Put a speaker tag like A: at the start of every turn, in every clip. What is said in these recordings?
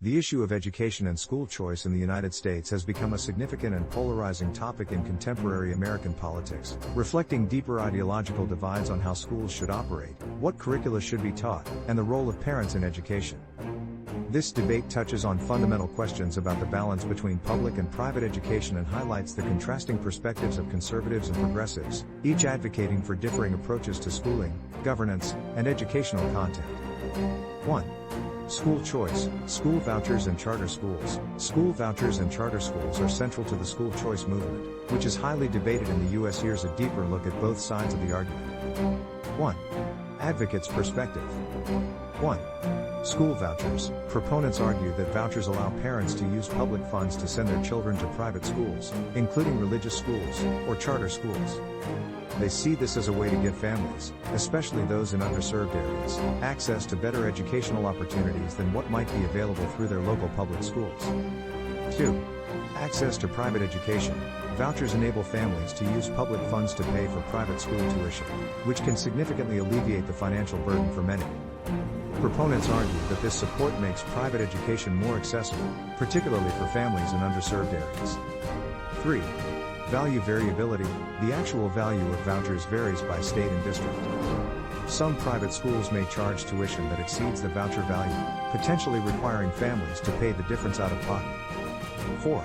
A: The issue of education and school choice in the United States has become a significant and polarizing topic in contemporary American politics, reflecting deeper ideological divides on how schools should operate, what curricula should be taught, and the role of parents in education. This debate touches on fundamental questions about the balance between public and private education and highlights the contrasting perspectives of conservatives and progressives, each advocating for differing approaches to schooling, governance, and educational content. 1. School choice, school vouchers and charter schools. School vouchers and charter schools are central to the school choice movement, which is highly debated in the U.S. Here's a deeper look at both sides of the argument. 1. Advocates' perspective. 1. School vouchers. Proponents argue that vouchers allow parents to use public funds to send their children to private schools, including religious schools, or charter schools. They see this as a way to give families, especially those in underserved areas, access to better educational opportunities than what might be available through their local public schools. 2. Access to private education. Vouchers enable families to use public funds to pay for private school tuition, which can significantly alleviate the financial burden for many. Proponents argue that this support makes private education more accessible, particularly for families in underserved areas. 3. Value variability. The actual value of vouchers varies by state and district. Some private schools may charge tuition that exceeds the voucher value, potentially requiring families to pay the difference out of pocket. 4.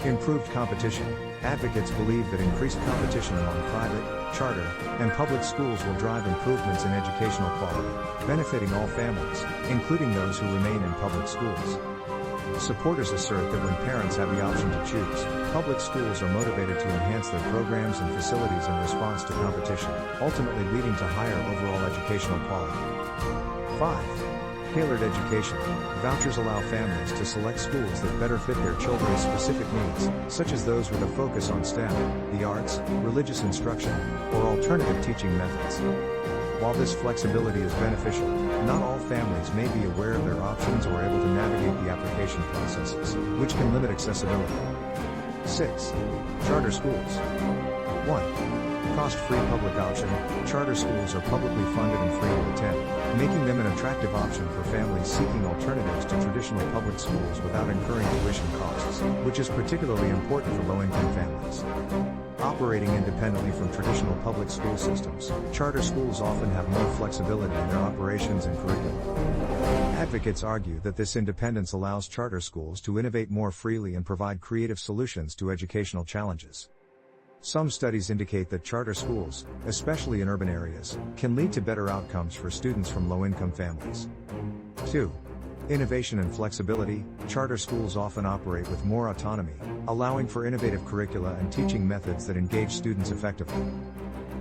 A: Improved competition. Advocates believe that increased competition among private, charter, and public schools will drive improvements in educational quality, benefiting all families, including those who remain in public schools. Supporters assert that when parents have the option to choose, public schools are motivated to enhance their programs and facilities in response to competition, ultimately leading to higher overall educational quality. 5. Tailored education. Vouchers allow families to select schools that better fit their children's specific needs, such as those with a focus on STEM, the arts, religious instruction, or alternative teaching methods. While this flexibility is beneficial, not all families may be aware of their options or able to navigate the application processes, which can limit accessibility. 6. Charter schools. 1. Cost-free public option. Charter schools are publicly funded and free to attend, making them an attractive option for families seeking alternatives to traditional public schools without incurring tuition costs, which is particularly important for low-income families. Operating independently from traditional public school systems, charter schools often have more flexibility in their operations and curriculum. Advocates argue that this independence allows charter schools to innovate more freely and provide creative solutions to educational challenges. Some studies indicate that charter schools, especially in urban areas, can lead to better outcomes for students from low-income families. 2. Innovation and flexibility. Charter schools often operate with more autonomy, allowing for innovative curricula and teaching methods that engage students effectively.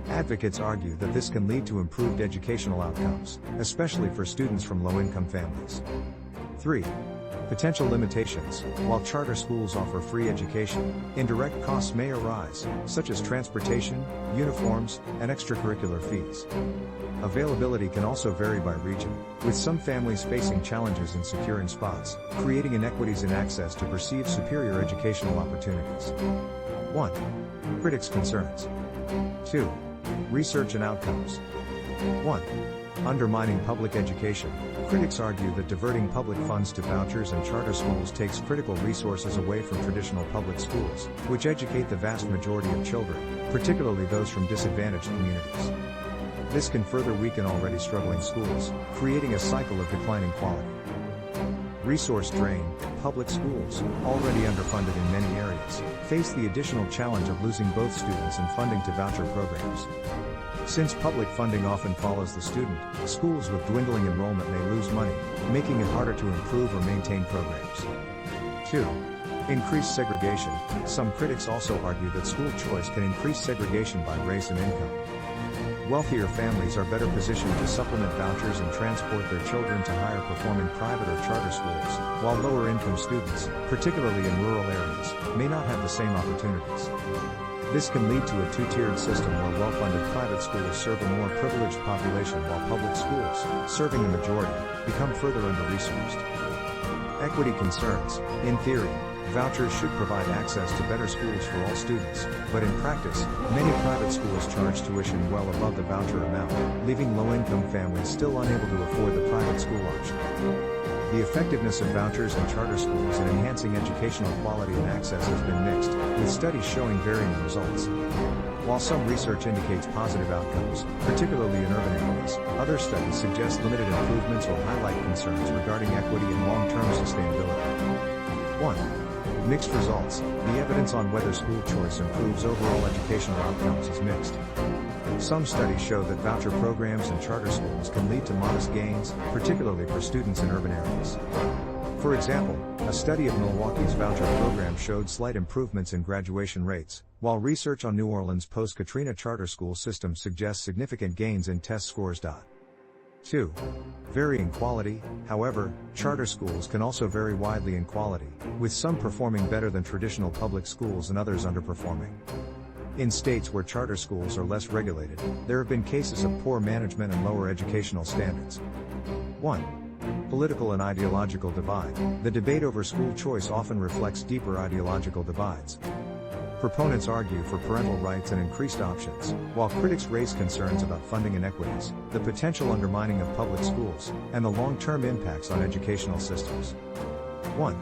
A: Advocates argue that this can lead to improved educational outcomes, especially for students from low-income families. 3. Potential limitations. While charter schools offer free education, indirect costs may arise, such as transportation, uniforms, and extracurricular fees. Availability can also vary by region, with some families facing challenges in securing spots, creating inequities in access to perceived superior educational opportunities. 1. Critics' concerns. 2. Research and outcomes. 1. Undermining public education. Critics argue that diverting public funds to vouchers and charter schools takes critical resources away from traditional public schools, which educate the vast majority of children, particularly those from disadvantaged communities. This can further weaken already struggling schools, creating a cycle of declining quality. Resource drain. Public schools, already underfunded in many areas, face the additional challenge of losing both students and funding to voucher programs. Since public funding often follows the student, schools with dwindling enrollment may lose money, making it harder to improve or maintain programs. 2. Increased segregation. Some critics also argue that school choice can increase segregation by race and income. Wealthier families are better positioned to supplement vouchers and transport their children to higher performing private or charter schools, while lower income students, particularly in rural areas, may not have the same opportunities. This can lead to a two-tiered system where well-funded private schools serve a more privileged population while public schools, serving the majority, become further under-resourced. Equity concerns. In theory, vouchers should provide access to better schools for all students, but in practice, many private schools charge tuition well above the voucher amount, leaving low-income families still unable to afford the private school option. The effectiveness of vouchers in charter schools in enhancing educational quality and access has been mixed, with studies showing varying results. While some research indicates positive outcomes, particularly in urban areas, other studies suggest limited improvements or highlight concerns regarding equity and long-term sustainability. 1. Mixed results. The evidence on whether school choice improves overall educational outcomes is mixed. Some studies show that voucher programs in charter schools can lead to modest gains, particularly for students in urban areas. For example, a study of Milwaukee's voucher program showed slight improvements in graduation rates, while research on New Orleans' post-Katrina charter school system suggests significant gains in test scores. 2. Varying quality. However, charter schools can also vary widely in quality, with some performing better than traditional public schools and others underperforming. In states where charter schools are less regulated, there have been cases of poor management and lower educational standards. 1. Political and ideological divide. The debate over school choice often reflects deeper ideological divides. Proponents argue for parental rights and increased options, while critics raise concerns about funding inequities, the potential undermining of public schools, and the long-term impacts on educational systems. 1.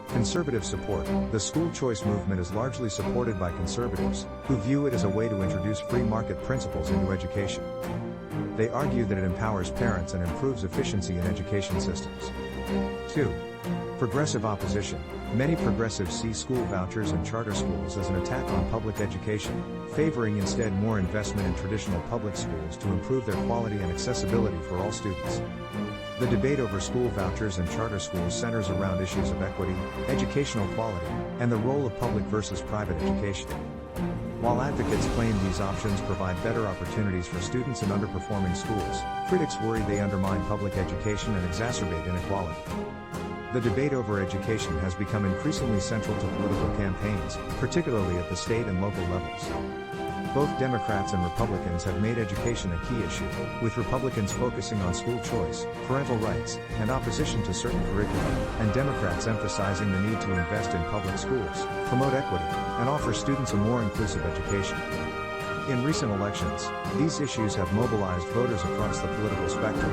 A: Conservative support. The school choice movement is largely supported by conservatives, who view it as a way to introduce free market principles into education. They argue that it empowers parents and improves efficiency in education systems. 2. Progressive opposition. Many progressives see school vouchers and charter schools as an attack on public education, favoring instead more investment in traditional public schools to improve their quality and accessibility for all students. The debate over school vouchers and charter schools centers around issues of equity, educational quality, and the role of public versus private education. While advocates claim these options provide better opportunities for students in underperforming schools, critics worry they undermine public education and exacerbate inequality. The debate over education has become increasingly central to political campaigns, particularly at the state and local levels. Both Democrats and Republicans have made education a key issue, with Republicans focusing on school choice, parental rights, and opposition to certain curricula, and Democrats emphasizing the need to invest in public schools, promote equity, and offer students a more inclusive education. In recent elections, these issues have mobilized voters across the political spectrum.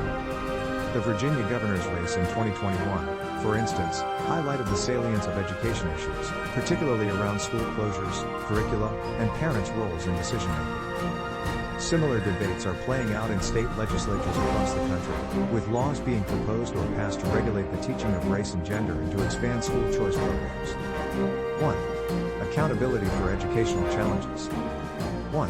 A: The Virginia governor's race in 2021, for instance, highlighted the salience of education issues, particularly around school closures, curricula, and parents' roles in decision-making. Similar debates are playing out in state legislatures across the country, with laws being proposed or passed to regulate the teaching of race and gender and to expand school choice programs. 1. Accountability for educational challenges. 1.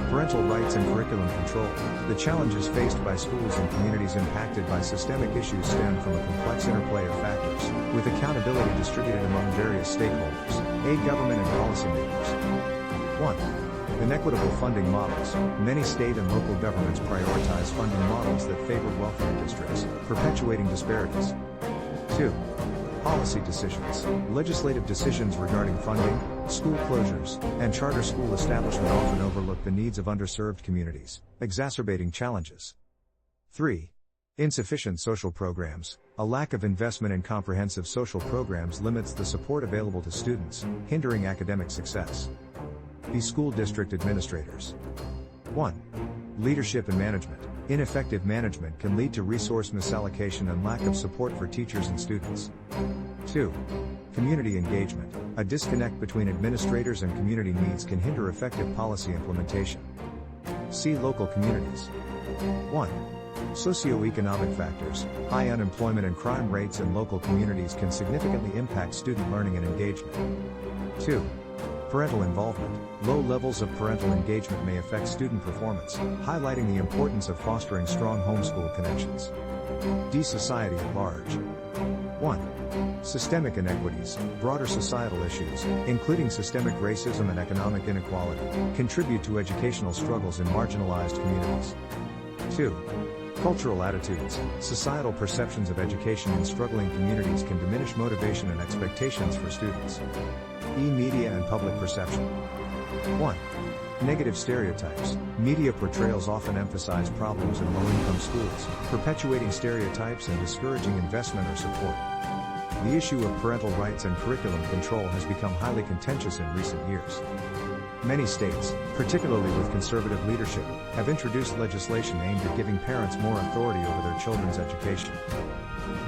A: Parental rights and curriculum control. The challenges faced by schools and communities impacted by systemic issues stem from a complex interplay of factors, with accountability distributed among various stakeholders, aid government and policymakers. 1. Inequitable funding models. Many state and local governments prioritize funding models that favor wealthier districts, perpetuating disparities. 2. Policy decisions. Legislative decisions regarding funding, school closures, and charter school establishment often overlook the needs of underserved communities, exacerbating challenges. 3. Insufficient social programs. A lack of investment in comprehensive social programs limits the support available to students, hindering academic success. Be school district administrators. 1. Leadership and management. Ineffective management can lead to resource misallocation and lack of support for teachers and students. 2. Community engagement. A disconnect between administrators and community needs can hinder effective policy implementation. See local communities. 1. Socioeconomic factors. High unemployment and crime rates in local communities can significantly impact student learning and engagement. 2. Parental involvement. Low levels of parental engagement may affect student performance, highlighting the importance of fostering strong homeschool connections. D. Society at large. 1. Systemic inequities. Broader societal issues, including systemic racism and economic inequality, contribute to educational struggles in marginalized communities. 2. Cultural attitudes. Societal perceptions of education in struggling communities can diminish motivation and expectations for students. E. Media and public perception. 1. Negative stereotypes. Media portrayals often emphasize problems in low-income schools, perpetuating stereotypes and discouraging investment or support. The issue of parental rights and curriculum control has become highly contentious in recent years. Many states, particularly with conservative leadership, have introduced legislation aimed at giving parents more authority over their children's education.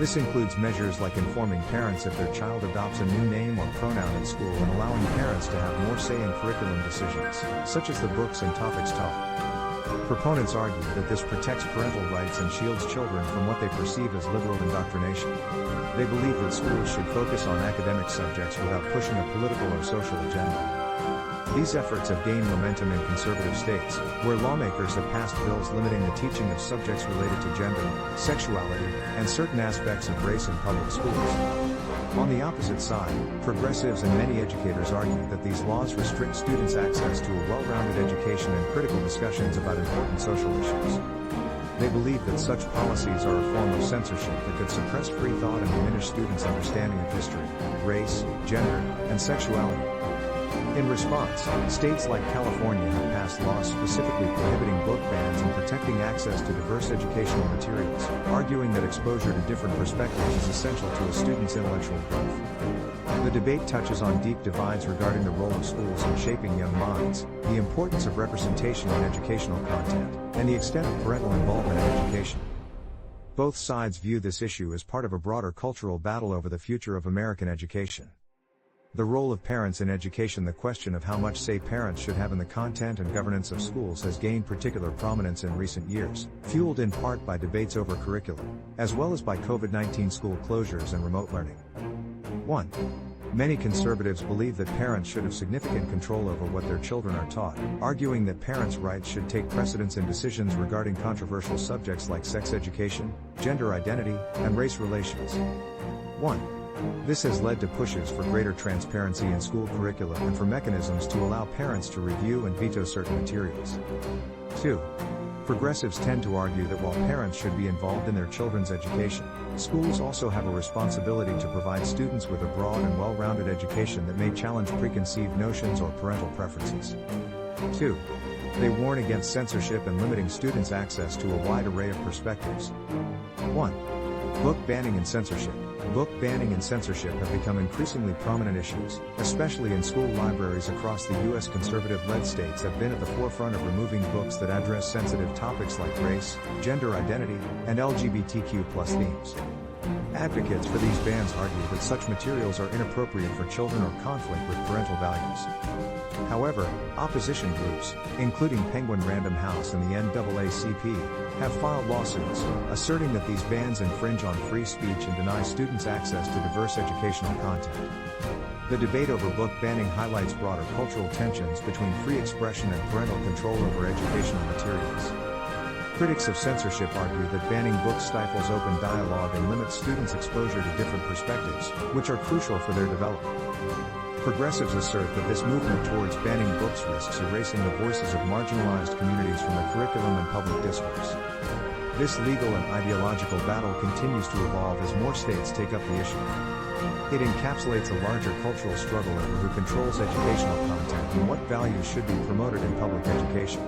A: This includes measures like informing parents if their child adopts a new name or pronoun in school and allowing parents to have more say in curriculum decisions, such as the books and topics taught. Proponents argue that this protects parental rights and shields children from what they perceive as liberal indoctrination. They believe that schools should focus on academic subjects without pushing a political or social agenda. These efforts have gained momentum in conservative states, where lawmakers have passed bills limiting the teaching of subjects related to gender, sexuality, and certain aspects of race in public schools. On the opposite side, progressives and many educators argue that these laws restrict students' access to a well-rounded education and critical discussions about important social issues. They believe that such policies are a form of censorship that could suppress free thought and diminish students' understanding of history, race, gender, and sexuality. In response, states like California have passed laws specifically prohibiting book bans and protecting access to diverse educational materials, arguing that exposure to different perspectives is essential to a student's intellectual growth. The debate touches on deep divides regarding the role of schools in shaping young minds, the importance of representation in educational content, and the extent of parental involvement in education. Both sides view this issue as part of a broader cultural battle over the future of American education. The role of parents in education. The question of how much say parents should have in the content and governance of schools has gained particular prominence in recent years, fueled in part by debates over curriculum, as well as by COVID-19 school closures and remote learning. 1. Many conservatives believe that parents should have significant control over what their children are taught, arguing that parents' rights should take precedence in decisions regarding controversial subjects like sex education, gender identity, and race relations. 1. This has led to pushes for greater transparency in school curricula and for mechanisms to allow parents to review and veto certain materials. 2. Progressives tend to argue that while parents should be involved in their children's education, schools also have a responsibility to provide students with a broad and well-rounded education that may challenge preconceived notions or parental preferences. 2. They warn against censorship and limiting students' access to a wide array of perspectives. 1. Book banning and censorship. Book banning and censorship have become increasingly prominent issues, especially in school libraries across the U.S. Conservative-led states have been at the forefront of removing books that address sensitive topics like race, gender identity, and LGBTQ+ themes. Advocates for these bans argue that such materials are inappropriate for children or conflict with parental values. However, opposition groups, including Penguin Random House and the NAACP, have filed lawsuits, asserting that these bans infringe on free speech and deny students access to diverse educational content. The debate over book banning highlights broader cultural tensions between free expression and parental control over educational materials. Critics of censorship argue that banning books stifles open dialogue and limits students' exposure to different perspectives, which are crucial for their development. Progressives assert that this movement towards banning books risks erasing the voices of marginalized communities from the curriculum and public discourse. This legal and ideological battle continues to evolve as more states take up the issue. It encapsulates a larger cultural struggle over who controls educational content and what values should be promoted in public education.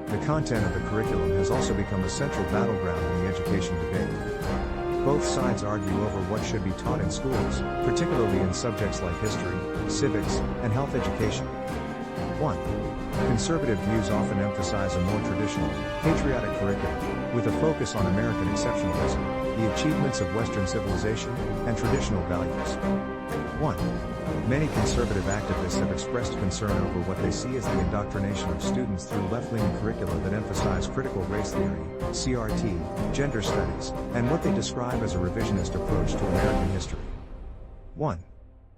A: The content of the curriculum has also become a central battleground in the education debate. Both sides argue over what should be taught in schools, particularly in subjects like history, civics, and health education. 1. Conservative views often emphasize a more traditional, patriotic curriculum, with a focus on American exceptionalism, the achievements of Western civilization, and traditional values. 1. Many conservative activists have expressed concern over what they see as the indoctrination of students through left-leaning curricula that emphasize critical race theory, CRT, gender studies, and what they describe as a revisionist approach to American history. 1.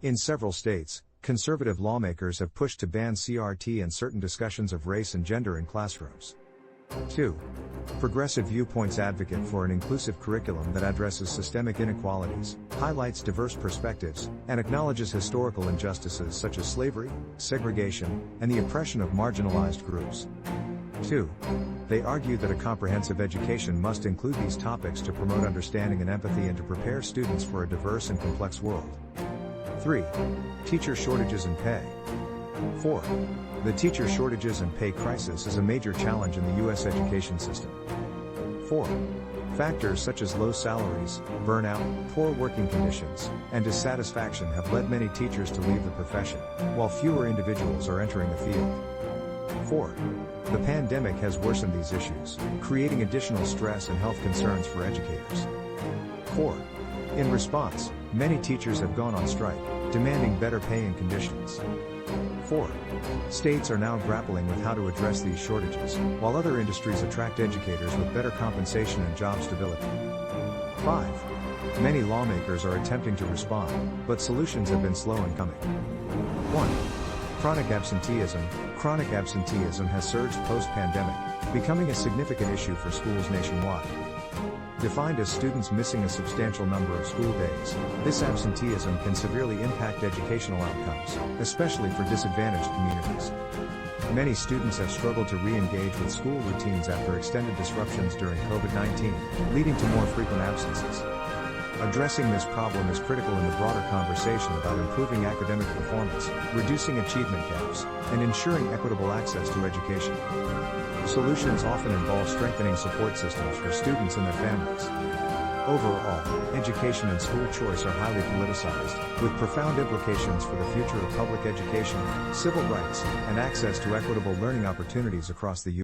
A: In several states, conservative lawmakers have pushed to ban CRT and certain discussions of race and gender in classrooms. 2. Progressive viewpoints advocate for an inclusive curriculum that addresses systemic inequalities, highlights diverse perspectives, and acknowledges historical injustices such as slavery, segregation, and the oppression of marginalized groups. 2. They argue that a comprehensive education must include these topics to promote understanding and empathy and to prepare students for a diverse and complex world. 3. Teacher shortages and pay. 4. The teacher shortages and pay crisis is a major challenge in the U.S. education system. 4. Factors such as low salaries, burnout, poor working conditions, and dissatisfaction have led many teachers to leave the profession, while fewer individuals are entering the field. 4. The pandemic has worsened these issues, creating additional stress and health concerns for educators. 4. In response, many teachers have gone on strike, demanding better pay and conditions. 4. States are now grappling with how to address these shortages, while other industries attract educators with better compensation and job stability. 5. Many lawmakers are attempting to respond, but solutions have been slow in coming. 1. Chronic absenteeism. Chronic absenteeism has surged post-pandemic, becoming a significant issue for schools nationwide. Defined as students missing a substantial number of school days, this absenteeism can severely impact educational outcomes, especially for disadvantaged communities. Many students have struggled to re-engage with school routines after extended disruptions during COVID-19, leading to more frequent absences. Addressing this problem is critical in the broader conversation about improving academic performance, reducing achievement gaps, and ensuring equitable access to education. Solutions often involve strengthening support systems for students and their families. Overall, education and school choice are highly politicized, with profound implications for the future of public education, civil rights, and access to equitable learning opportunities across the U.S.